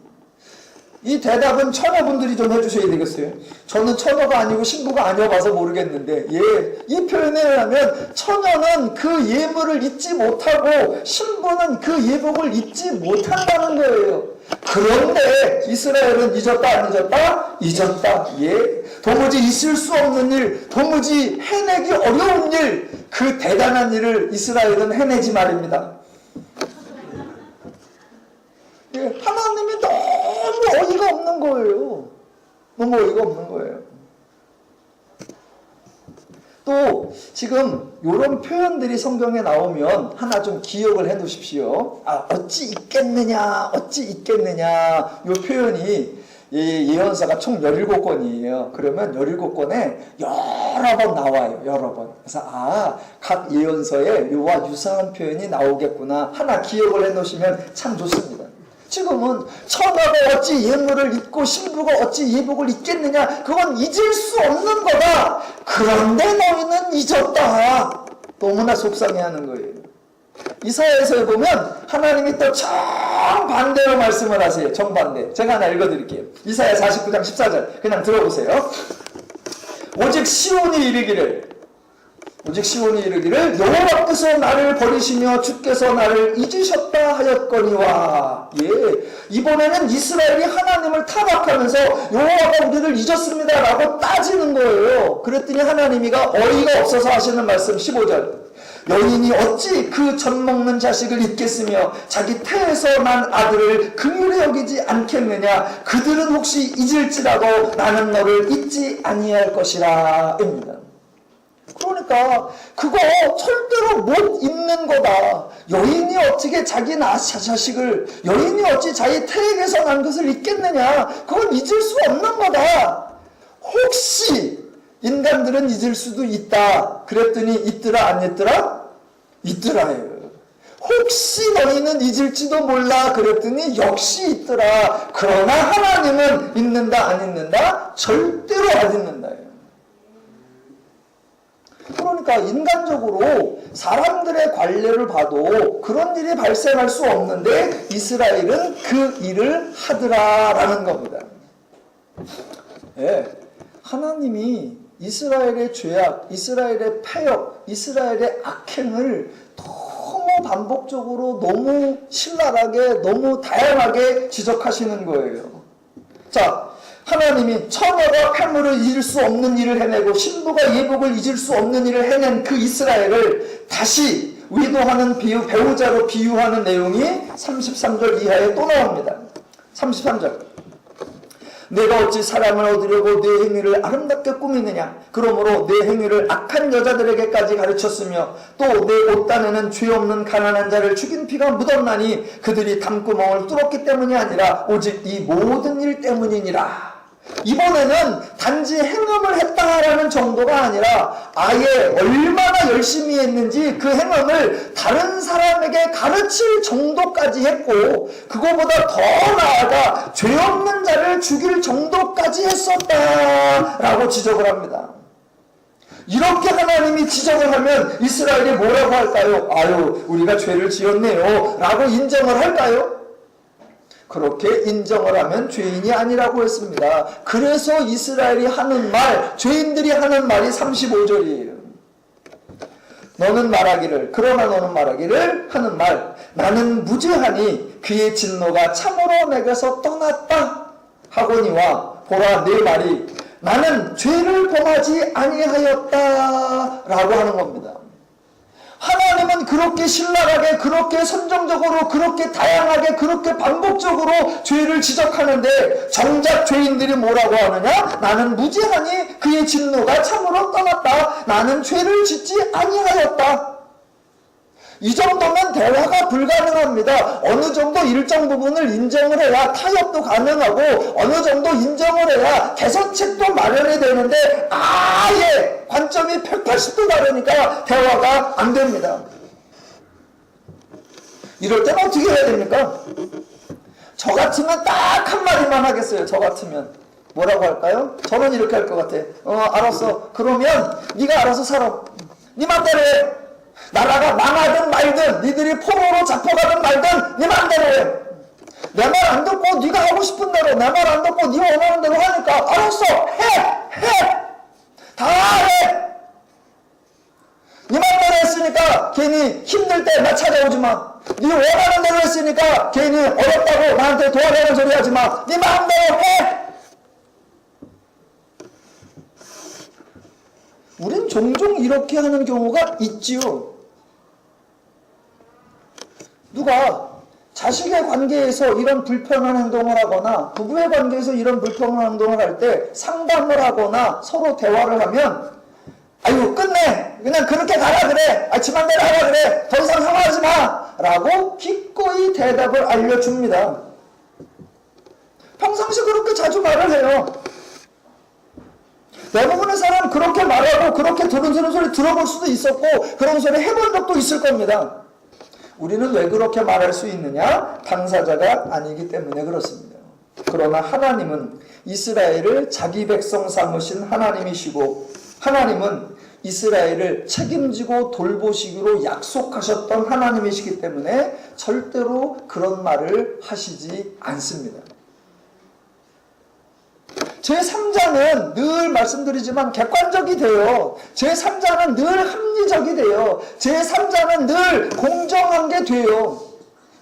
이 대답은 처녀분들이 좀 해주셔야 되겠어요. 저는 처녀가 아니고 신부가 아니어봐서 모르겠는데, 예, 이 표현을 하면 처녀는 그 예물을 잊지 못하고 신부는 그 예복을 잊지 못한다는 거예요. 그런데 이스라엘은 잊었다 안 잊었다? 잊었다. 예, 도무지 있을 수 없는 일, 도무지 해내기 어려운 일, 그 대단한 일을 이스라엘은 해내지 말입니다. 예, 하나님이 너무 어이가 없는 거예요. 너무 어이가 없는 거예요. 또 지금 이런 표현들이 성경에 나오면 하나 좀 기억을 해 놓으십시오. 어찌 있겠느냐, 어찌 있겠느냐. 이 표현이 예언서가 총 17권이에요. 그러면 17권에 여러 번 나와요. 여러 번. 그래서 각 예언서에 이와 유사한 표현이 나오겠구나. 하나 기억을 해 놓으시면 참 좋습니다. 지금은 처녀가 어찌 예물을 잊고 신부가 어찌 예복을 잊겠느냐, 그건 잊을 수 없는 거다. 그런데 너희는 잊었다. 너무나 속상해하는 거예요. 이사야에서 보면 하나님이 또 정반대로 말씀을 하세요. 정반대. 제가 하나 읽어드릴게요. 이사야 49장 14절 그냥 들어보세요. 오직 시온이 이르기를 여호와께서 나를 버리시며 주께서 나를 잊으셨다 하였거니와. 예, 이번에는 이스라엘이 하나님을 타박하면서 여호와가 우리를 잊었습니다 라고 따지는 거예요. 그랬더니 하나님이가 어이가 없어서 하시는 말씀 15절. 여인이 어찌 그 젖 먹는 자식을 잊겠으며 자기 태에서 난 아들을 긍휼히 여기지 않겠느냐? 그들은 혹시 잊을지라도 나는 너를 잊지 아니할 것이라 입니다. 그러니까 그거 절대로 못 잊는 거다. 여인이 어찌게 자기 자식을, 여인이 어찌 자기 태에게서 난 것을 잊겠느냐? 그건 잊을 수 없는 거다. 혹시 인간들은 잊을 수도 있다. 그랬더니 있더라 안 있더라? 있더라예요. 혹시 너희는 잊을지도 몰라. 그랬더니 역시 있더라. 그러나 하나님은 잊는다 안 잊는다? 절대로 안 잊는다예요. 그러니까 인간적으로 사람들의 관례를 봐도 그런 일이 발생할 수 없는데 이스라엘은 그 일을 하더라라는 겁니다. 예, 하나님이 이스라엘의 죄악, 이스라엘의 패역, 이스라엘의 악행을 너무 반복적으로, 너무 신랄하게, 너무 다양하게 지적하시는 거예요. 자, 하나님이 처녀가 패물을 잊을 수 없는 일을 해내고 신부가 예복을 잊을 수 없는 일을 해낸 그 이스라엘을 다시 위도하는 배우자로 비유하는 내용이 33절 이하에 또 나옵니다. 33절. 내가 어찌 사람을 얻으려고 내 행위를 아름답게 꾸미느냐. 그러므로 내 행위를 악한 여자들에게까지 가르쳤으며 또 내 옷단에는 죄 없는 가난한 자를 죽인 피가 묻었나니 그들이 담구멍을 뚫었기 때문이 아니라 오직 이 모든 일 때문이니라. 이번에는 단지 행음을 했다라는 정도가 아니라 아예 얼마나 열심히 했는지 그 행음을 다른 사람에게 가르칠 정도까지 했고 그거보다 더 나아가 죄 없는 자를 죽일 정도까지 했었다라고 지적을 합니다. 이렇게 하나님이 지적을 하면 이스라엘이 뭐라고 할까요? 아유, 우리가 죄를 지었네요 라고 인정을 할까요? 그렇게 인정을 하면 죄인이 아니라고 했습니다. 그래서 이스라엘이 하는 말, 죄인들이 하는 말이 35절이에요. 너는 말하기를, 그러나 너는 말하기를 하는 말, 나는 무죄하니 그의 진노가 참으로 내게서 떠났다 하거니와 보라 내 말이 나는 죄를 범하지 아니하였다 라고 하는 겁니다. 하나님은 그렇게 신랄하게, 그렇게 선정적으로, 그렇게 다양하게, 그렇게 반복적으로 죄를 지적하는데 정작 죄인들이 뭐라고 하느냐? 나는 무죄하니 그의 진노가 참으로 떠났다. 나는 죄를 짓지 아니하였다. 이 정도면 대화가 불가능합니다. 어느 정도 일정 부분을 인정을 해야 타협도 가능하고 어느 정도 인정을 해야 개선책도 마련이 되는데 아예 관점이 180도 다르니까 대화가 안 됩니다. 이럴 때는 어떻게 해야 됩니까? 저 같으면 딱 한마디만 하겠어요. 저 같으면 뭐라고 할까요? 저는 이렇게 할 것 같아. 알았어. 그러면 네가 알아서 살아. 네 맘대로 해. 나라가 망하든 말든 니들이 포로로 잡혀가든 말든 네 맘대로 해. 내 말 안 듣고 네가 하고 싶은 대로 내 말 안 듣고 네 원하는 대로 하니까 알았어. 해. 다 해. 네 맘대로 했으니까 괜히 힘들 때 나 찾아오지 마. 네 원하는 대로 했으니까 괜히 어렵다고 나한테 도와달라는 소리 하지 마. 네 맘대로 해. 우린 종종 이렇게 하는 경우가 있지요. 누가 자식의 관계에서 이런 불편한 행동을 하거나 부부의 관계에서 이런 불편한 행동을 할 때 상담을 하거나 서로 대화를 하면 아유 끝내 그냥 그렇게 가라 그래 지 맘대로 하라 그래 더 이상 상관하지 마 라고 기꺼이 대답을 알려줍니다. 평상시 그렇게 자주 말을 해요. 대부분의 사람 그렇게 말하고 그렇게 들은 소리 들어볼 수도 있었고 그런 소리 해본 적도 있을 겁니다. 우리는 왜 그렇게 말할 수 있느냐? 당사자가 아니기 때문에 그렇습니다. 그러나 하나님은 이스라엘을 자기 백성 삼으신 하나님이시고 하나님은 이스라엘을 책임지고 돌보시기로 약속하셨던 하나님이시기 때문에 절대로 그런 말을 하시지 않습니다. 제3자는 늘 말씀드리지만 객관적이 돼요. 제3자는 늘 합리적이 돼요. 제3자는 늘 공정한 게 돼요.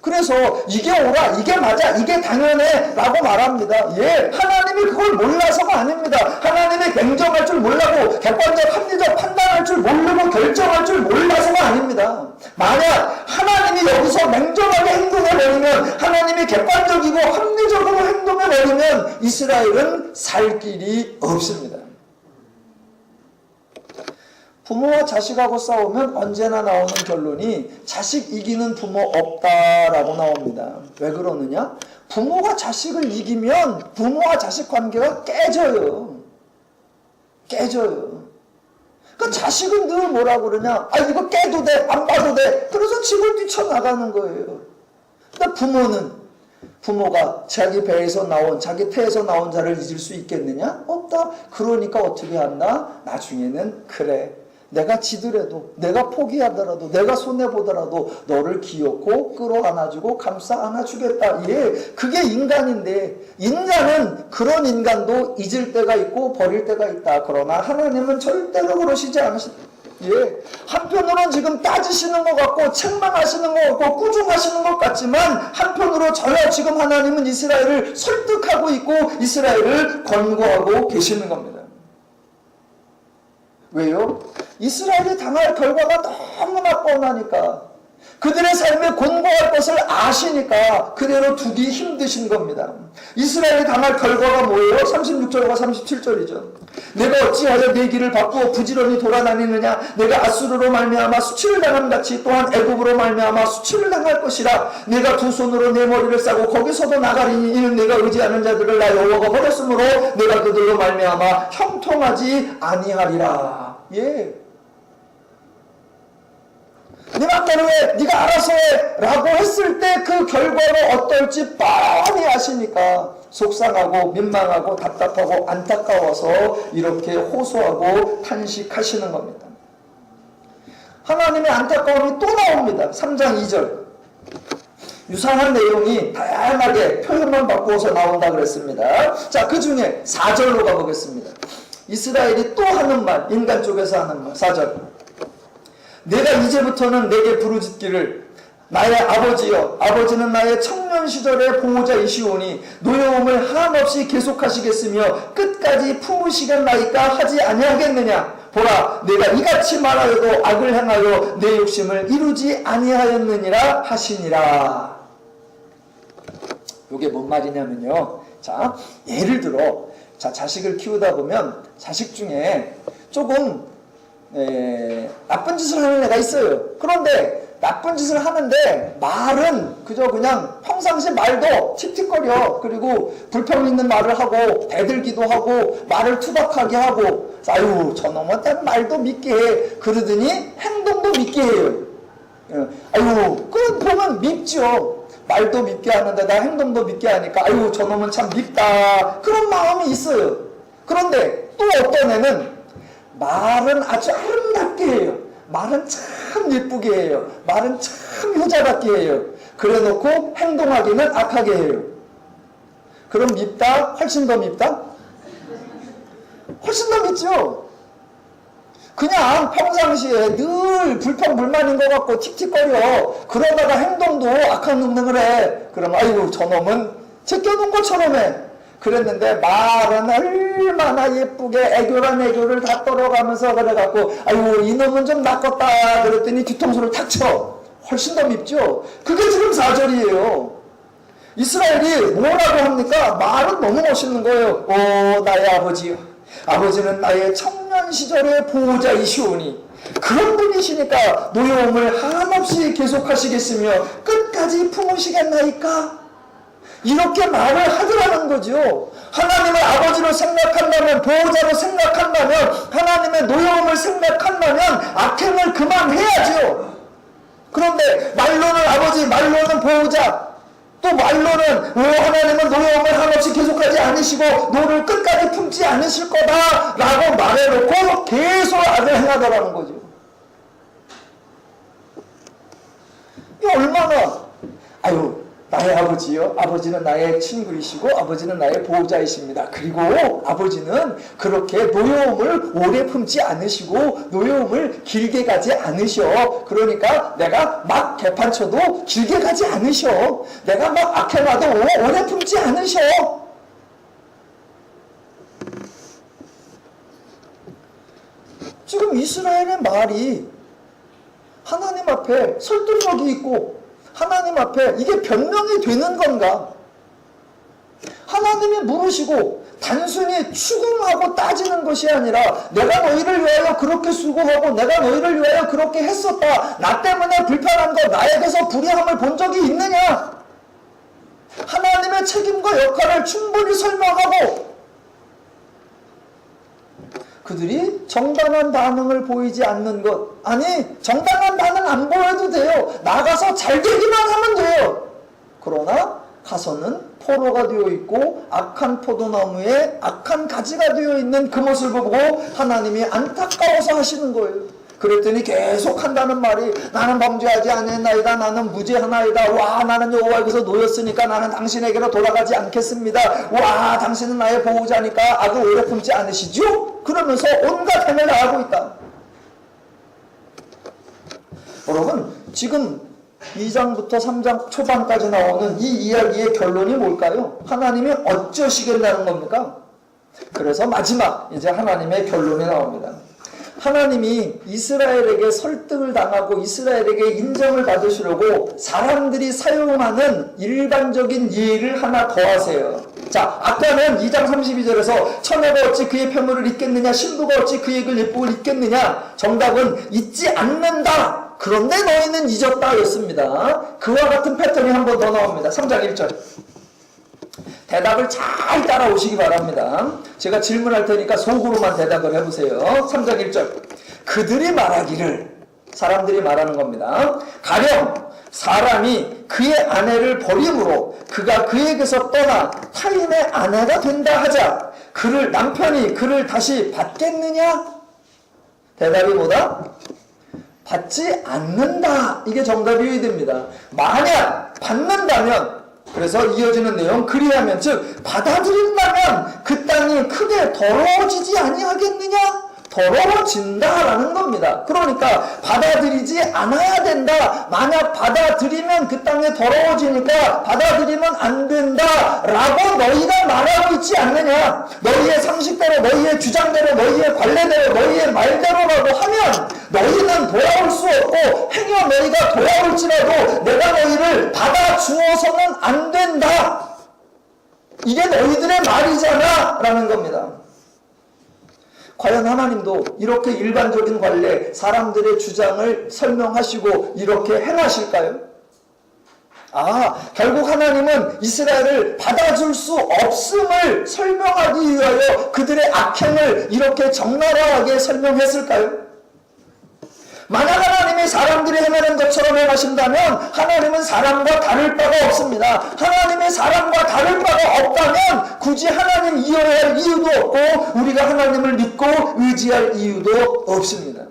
그래서 이게 옳아, 이게 맞아, 이게 당연해 라고 말합니다. 예, 하나님이 그걸 몰라서가 아닙니다. 하나님이 냉정할 줄 몰라고 객관적 합리적 판단할 줄 모르고 결정할 줄 몰라서가 아닙니다. 만약 하나님이 여기서 냉정하게 행동해버리면 하나님이 객관적이고 합리적으로 행동해버리면 이스라엘은 살 길이 없습니다. 부모와 자식하고 싸우면 언제나 나오는 결론이 자식 이기는 부모 없다라고 나옵니다. 왜 그러느냐? 부모가 자식을 이기면 부모와 자식 관계가 깨져요. 그러니까 자식은 늘 뭐라 그러냐? 이거 깨도 돼, 안 봐도 돼. 그래서 집을 뛰쳐나가는 거예요. 근데 부모가 자기 배에서 나온, 자기 태에서 나온 자를 잊을 수 있겠느냐? 없다. 그러니까 어떻게 한다? 나중에는 그래. 내가 지더라도, 내가 포기하더라도, 내가 손해보더라도 너를 기어코 끌어안아주고 감싸 안아주겠다. 예, 그게 인간인데 인간은 그런 인간도 잊을 때가 있고 버릴 때가 있다. 그러나 하나님은 절대로 그러시지 않으십니다. 예, 한편으로는 지금 따지시는 것 같고 책망하시는 것 같고 꾸중하시는 것 같지만 한편으로 전혀 지금 하나님은 이스라엘을 설득하고 있고 이스라엘을 권고하고 계시는 겁니다. 왜요? 이스라엘이 당할 결과가 너무나 뻔하니까 그들의 삶에 권고할 것을 아시니까 그대로 두기 힘드신 겁니다. 이스라엘이 당할 결과가 뭐예요? 36절과 37절이죠. 내가 어찌하여 내 길을 바꾸어 부지런히 돌아다니느냐? 내가 아수르로 말미암아 수치를 당함 같이 또한 애굽으로 말미암아 수치를 당할 것이라. 내가 두 손으로 내 머리를 싸고 거기서도 나가리니 이는 내가 의지하는 자들을 나 여호와가 버렸으므로 내가 그들로 말미암아 형통하지 아니하리라. 예. 네 맘대로 해, 네가 알아서 해 라고 했을 때 그 결과가 어떨지 뻔히 아시니까 속상하고 민망하고 답답하고 안타까워서 이렇게 호소하고 탄식하시는 겁니다. 하나님의 안타까움이 또 나옵니다. 3장 2절 유사한 내용이 다양하게 표현만 바꾸어서 나온다 그랬습니다. 자, 그 중에 4절로 가보겠습니다. 이스라엘이 또 하는 말, 인간 쪽에서 하는 말, 4절 내가 이제부터는 내게 부르짖기를 나의 아버지여 아버지는 나의 청년 시절의 보호자이시오니 노여움을 한없이 계속하시겠으며 끝까지 품으시겠나이까 하지 아니하겠느냐 보라 내가 이같이 말하여도 악을 행하여 내 욕심을 이루지 아니하였느니라 하시니라. 이게 뭔 말이냐면요, 자 예를 들어 자식을 키우다 보면 자식 중에 조금 나쁜 짓을 하는 애가 있어요. 그런데 나쁜 짓을 하는데 말은 그저 그냥 평상시 말도 틱틱거려. 그리고 불평 있는 말을 하고 대들기도 하고 말을 투박하게 하고 아유 저놈한테 말도 믿게 해. 그러더니 행동도 믿게 해요. 아유 그럼 보면 밉죠. 말도 믿게 하는데다 행동도 믿게 하니까 아유 저놈은 참 밉다. 그런 마음이 있어요. 그런데 또 어떤 애는 말은 아주 아름답게 해요. 말은 참 예쁘게 해요. 말은 참 효자답게 해요. 그래놓고 행동하기는 악하게 해요. 그럼 밉다? 훨씬 더 밉다? 훨씬 더 밉죠. 그냥 평상시에 늘 불평불만인 것 같고 틱틱거려. 그러다가 행동도 악한 놈을 해. 그럼 아이고 저놈은 제껴놓은 것처럼 해. 그랬는데 말은 얼마나 예쁘게 애교를 다 떨어가면서 그래갖고 아유 이놈은 좀 낚았다 그랬더니 뒤통수를 탁 쳐. 훨씬 더 밉죠. 그게 지금 4절이에요. 이스라엘이 뭐라고 합니까? 말은 너무 멋있는 거예요. 오 나의 아버지요 아버지는 나의 청년 시절의 보호자이시오니 그런 분이시니까 노여움을 한없이 계속하시겠으며 끝까지 품으시겠나이까? 이렇게 말을 하더라는 거죠. 하나님의 아버지로 생각한다면, 보호자로 생각한다면, 하나님의 노여움을 생각한다면 악행을 그만해야죠. 그런데 말로는 아버지, 말로는 보호자, 또 말로는 하나님은 노여움을 한없이 계속하지 않으시고 노를 끝까지 품지 않으실 거다라고 말해놓고 계속 악을 행하더라는 거죠. 이게 얼마나 아유 나의 아버지요 아버지는 나의 친구이시고 아버지는 나의 보호자이십니다. 그리고 아버지는 그렇게 노여움을 오래 품지 않으시고 노여움을 길게 가지 않으셔. 그러니까 내가 막 개판쳐도 길게 가지 않으셔. 내가 막 악해놔도 오래 품지 않으셔. 지금 이스라엘의 말이 하나님 앞에 설득력이 있고 하나님 앞에 이게 변명이 되는 건가? 하나님이 물으시고 단순히 추궁하고 따지는 것이 아니라 내가 너희를 위하여 그렇게 수고하고 내가 너희를 위하여 그렇게 했었다. 나 때문에 불편한 거 나에게서 불의함을 본 적이 있느냐? 하나님의 책임과 역할을 충분히 설명하고 그들이 정당한 반응을 보이지 않는 것. 아니 정당한 반응 안 보여도 돼요. 나가서 잘 되기만 하면 돼요. 그러나 가서는 포로가 되어 있고 악한 포도나무에 악한 가지가 되어 있는 그 모습을 보고 하나님이 안타까워서 하시는 거예요. 그랬더니 계속 한다는 말이 나는 범죄하지 않았나이다. 나는 무죄하나이다. 와 나는 여호와에게서 놓였으니까 나는 당신에게로 돌아가지 않겠습니다. 와 당신은 나의 보호자니까 악을 오래 품지 않으시죠? 그러면서 온갖 행을 다 하고 있다. 여러분, 지금 2장부터 3장 초반까지 나오는 이 이야기의 결론이 뭘까요? 하나님이 어쩌시겠다는 겁니까? 그래서 마지막 이제 하나님의 결론이 나옵니다. 하나님이 이스라엘에게 설득을 당하고 이스라엘에게 인정을 받으시려고 사람들이 사용하는 일반적인 예를 하나 더 하세요. 자, 아까는 2장 32절에서 처녀가 어찌 그의 편물을 잊겠느냐, 신부가 어찌 그의 예복을 잊겠느냐. 정답은 잊지 않는다. 그런데 너희는 잊었다 였습니다. 그와 같은 패턴이 한 번 더 나옵니다. 3장 1절. 대답을 잘 따라오시기 바랍니다. 제가 질문할 테니까 속으로만 대답을 해보세요. 3장 1절. 그들이 말하기를, 사람들이 말하는 겁니다. 가령 사람이 그의 아내를 버림으로 그가 그에게서 떠나 타인의 아내가 된다 하자, 남편이 그를 다시 받겠느냐? 대답이 뭐다? 받지 않는다. 이게 정답이 됩니다. 만약 받는다면, 그래서 이어지는 내용, 그리하면 즉 받아들인다면 그 땅이 크게 더러워지지 아니하겠느냐? 더러워진다라는 겁니다. 그러니까 받아들이지 않아야 된다. 만약 받아들이면 그 땅에 더러워지니까 받아들이면 안 된다라고 너희가 말하고 있지 않느냐? 너희의 상식대로, 너희의 주장대로, 너희의 관례대로, 너희의 말대로라고 하면 너희는 돌아올 수 없고, 행여 너희가 돌아올지라도 내가 너희를 받아주어서는 안 된다. 이게 너희들의 말이잖아 라는 겁니다. 과연 하나님도 이렇게 일반적인 관례, 사람들의 주장을 설명하시고 이렇게 행하실까요? 결국 하나님은 이스라엘을 받아줄 수 없음을 설명하기 위하여 그들의 악행을 이렇게 적나라하게 설명했을까요? 만약 하나님이 사람들이 행하는 것처럼 행하신다면 하나님은 사람과 다를 바가 없습니다. 하나님이 사람과 다를 바가 없다면 굳이 하나님 이어야 할 이유도 없고 우리가 하나님을 믿고 의지할 이유도 없습니다.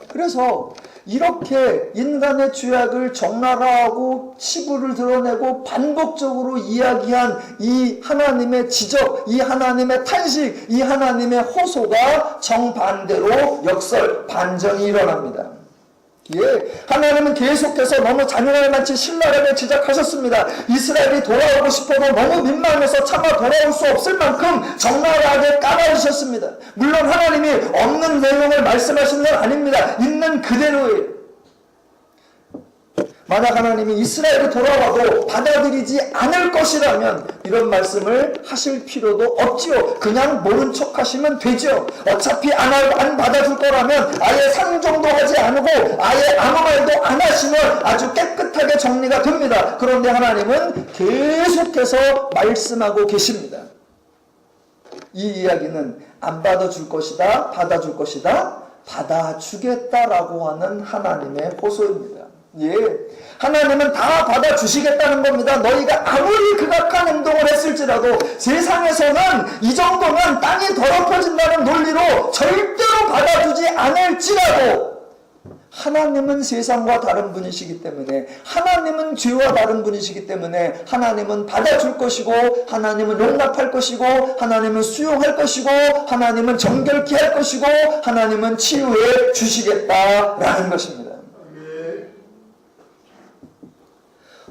그래서 이렇게 인간의 죄악을 적나라하고 치부를 드러내고 반복적으로 이야기한 이 하나님의 지적, 이 하나님의 탄식, 이 하나님의 호소가 정반대로 역설, 반전이 일어납니다. 하나님은 계속해서 너무 잔인할 만치 신랄하게 지적하셨습니다. 이스라엘이 돌아오고 싶어도 너무 민망해서 차마 돌아올 수 없을 만큼 적나라하게 까발리셨습니다. 물론 하나님이 없는 내용을 말씀하시는 건 아닙니다. 있는 그대로예요. 만약 하나님이 이스라엘이 돌아와도 받아들이지 않을 것이라면 이런 말씀을 하실 필요도 없지요. 그냥 모른 척 하시면 되죠. 어차피 안 받아줄 거라면 아예 상종도 하지 않고 아예 아무 말도 안 하시면 아주 깨끗하게 정리가 됩니다. 그런데 하나님은 계속해서 말씀하고 계십니다. 이 이야기는 안 받아줄 것이다, 받아줄 것이다, 받아주겠다라고 하는 하나님의 호소입니다. 하나님은 다 받아주시겠다는 겁니다. 너희가 아무리 극악한 행동을 했을지라도 세상에서는 이 정도면 땅이 더럽혀진다는 논리로 절대로 받아주지 않을지라도 하나님은 세상과 다른 분이시기 때문에, 하나님은 죄와 다른 분이시기 때문에 하나님은 받아줄 것이고, 하나님은 용납할 것이고, 하나님은 수용할 것이고, 하나님은 정결케 할 것이고, 하나님은 치유해 주시겠다라는 것입니다.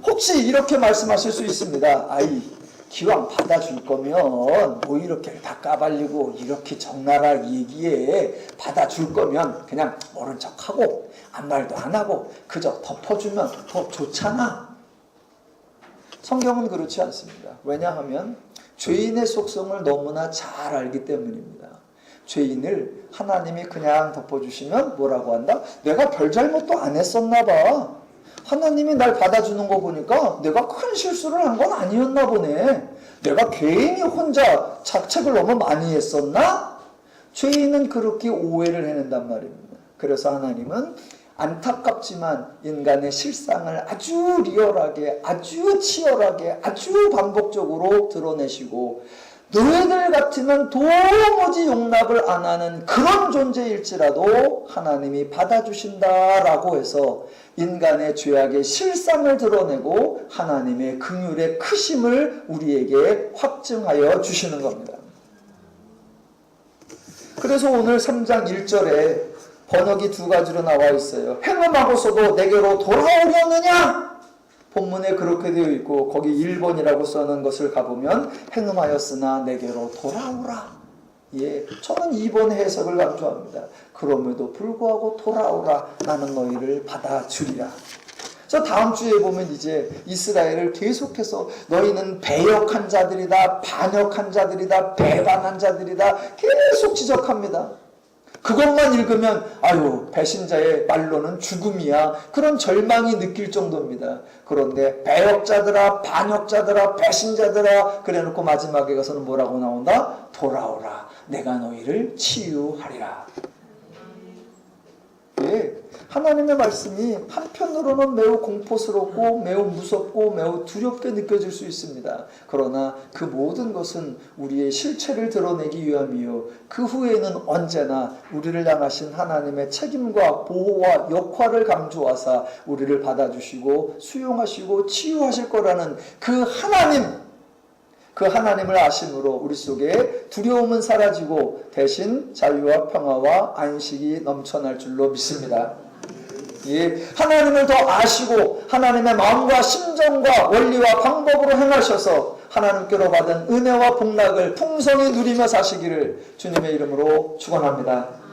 혹시 이렇게 말씀하실 수 있습니다. 기왕 받아줄 거면 뭐 이렇게 다 까발리고 이렇게 적나라하게 얘기해. 받아줄 거면 그냥 모른 척하고 아무 말도 안 하고 그저 덮어주면 더 좋잖아. 성경은 그렇지 않습니다. 왜냐하면 죄인의 속성을 너무나 잘 알기 때문입니다. 죄인을 하나님이 그냥 덮어주시면 뭐라고 한다? 내가 별 잘못도 안 했었나 봐. 하나님이 날 받아주는 거 보니까 내가 큰 실수를 한 건 아니었나 보네. 내가 괜히 혼자 자책을 너무 많이 했었나? 죄인은 그렇게 오해를 해낸단 말입니다. 그래서 하나님은 안타깝지만 인간의 실상을 아주 리얼하게, 아주 치열하게, 아주 반복적으로 드러내시고, 너희들 같으면 도무지 용납을 안 하는 그런 존재일지라도 하나님이 받아주신다라고 해서 인간의 죄악의 실상을 드러내고 하나님의 긍휼의 크심을 우리에게 확증하여 주시는 겁니다. 그래서 오늘 3장 1절에 번역이 두 가지로 나와 있어요. 행음하고서도 내게로 돌아오려느냐? 본문에 그렇게 되어 있고 거기 1번이라고 써놓은 것을 가보면 행음하였으나 내게로 돌아오라. 예, 저는 2번 해석을 강조합니다. 그럼에도 불구하고 돌아오라. 나는 너희를 받아주리라. 저 다음 주에 보면 이제 이스라엘을 계속해서 너희는 배역한 자들이다, 반역한 자들이다, 배반한 자들이다 계속 지적합니다. 그것만 읽으면 아유 배신자의 말로는 죽음이야 그런 절망이 느낄 정도입니다. 그런데 배역자들아, 반역자들아, 배신자들아 그래놓고 마지막에 가서는 뭐라고 나온다? 돌아오라. 내가 너희를 치유하리라. 예, 하나님의 말씀이 한편으로는 매우 공포스럽고 매우 무섭고 매우 두렵게 느껴질 수 있습니다. 그러나 그 모든 것은 우리의 실체를 드러내기 위함이요 그 후에는 언제나 우리를 향하신 하나님의 책임과 보호와 역할을 강조하사 우리를 받아주시고 수용하시고 치유하실 거라는 그 하나님을 아심으로 우리 속에 두려움은 사라지고 대신 자유와 평화와 안식이 넘쳐날 줄로 믿습니다. 예, 하나님을 더 아시고 하나님의 마음과 심정과 원리와 방법으로 행하셔서 하나님께로 받은 은혜와 복락을 풍성히 누리며 사시기를 주님의 이름으로 축원합니다.